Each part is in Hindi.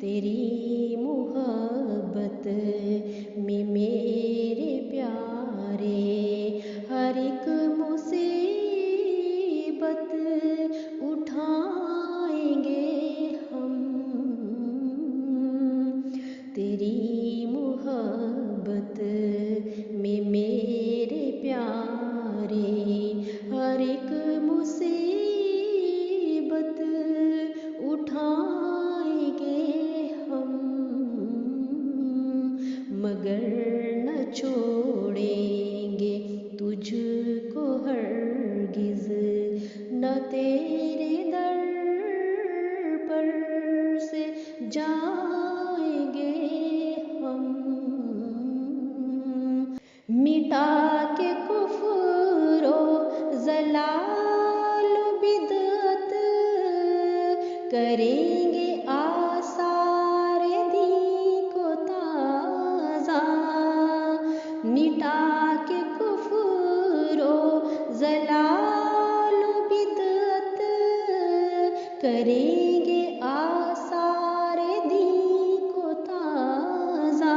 तेरी मोहब्बत में मेरे प्यारे हर एक मुसीबत उठाएंगे हम। तेरी मोहब्बत में मेरे प्यारे हर एक मुसीबत उठाएंगे हम, मगर न छोड़ेंगे तुझको हरगिज़, न तेरे दर पर से जाएंगे हम। मिटा के कुफ्रो ज़लाल बिदअत करेंगे आसार दीन को ताज़ा। मिटा के कुफ्रो ज़लाल बिदअत करेंगे आसार दीन को ताज़ा।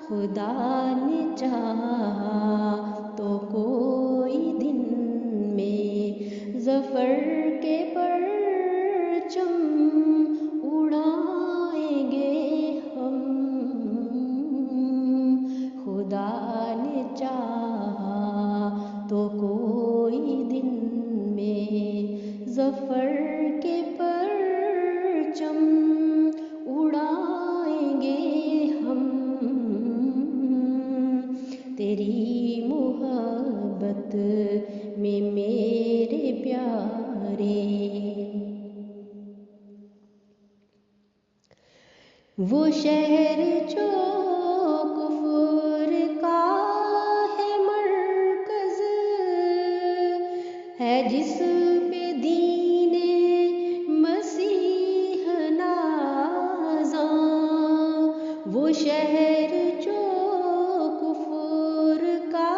खुदा ने चाहा तो कोई दिन में ज़फ़र के परचम उड़ाएंगे हम। खुदा ने चाहा तो कोई दिन में ज़फ़र के परचम उड़ाएंगे हम। तेरी मोहब्बत में मेरे प्यारे। वो शहर जो कुफ्र का है मरकज़ है, जिस पे दीने मसीह नाज़ा। वो शहर जो कुफ्र का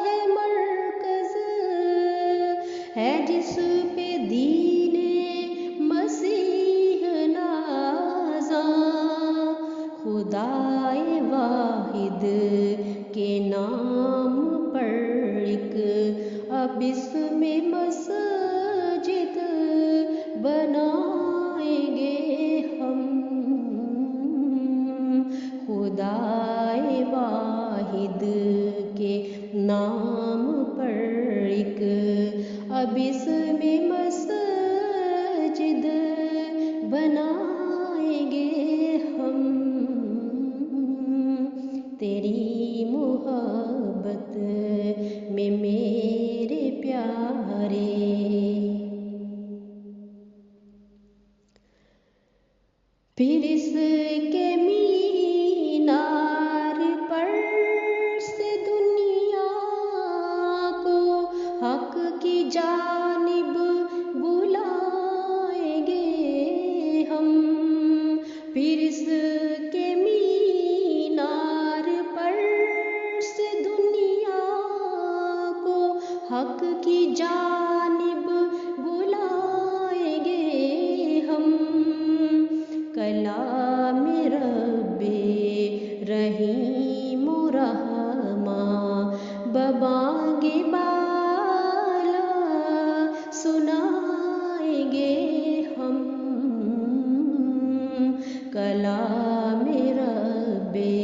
है मरकज़ है, जिस पे दीने मसीह नाज़ा। खुदाए वाहिद के नाम पर एक अब इसमें मस्जिद बनाएंगे हम। खुदाए वाहिद के नाम पर एक अब इसमें मस्जिद बनाएंगे हम। तेरी मोहब्बत में मेरे प्यारे। फिर इसके मीनार पर से दुनिया को हक की जानिब बुलाएंगे हम। फिर इसके मीनार पर से दुनिया को हक की जानिब बुलाएंगे हम। कलाम रब्बे रहीम रहमा बबांगे बाला सुनाएंगे हम। कलाम रब्बे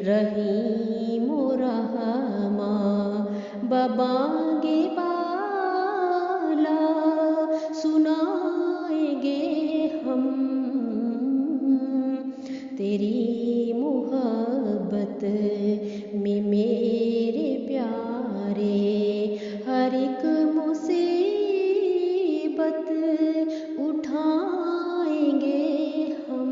रहीम रहमा बबांगे बाला सुनाएंगे हम। तेरी मोहब्बत में मेरे प्यारे हर एक मुसीबत उठाएंगे हम।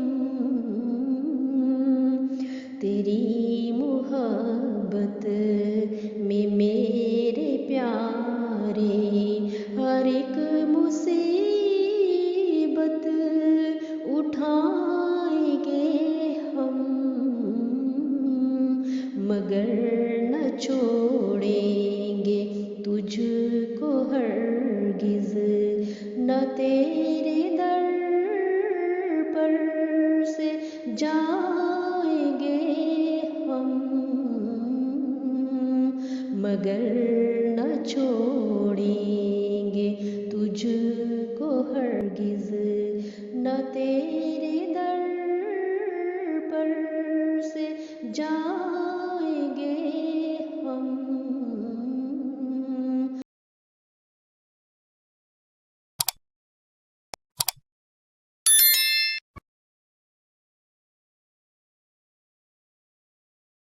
से जाएंगे हम, मगर न छोड़ेंगे तुझको हरगिज़, न तेरे दर पर से जा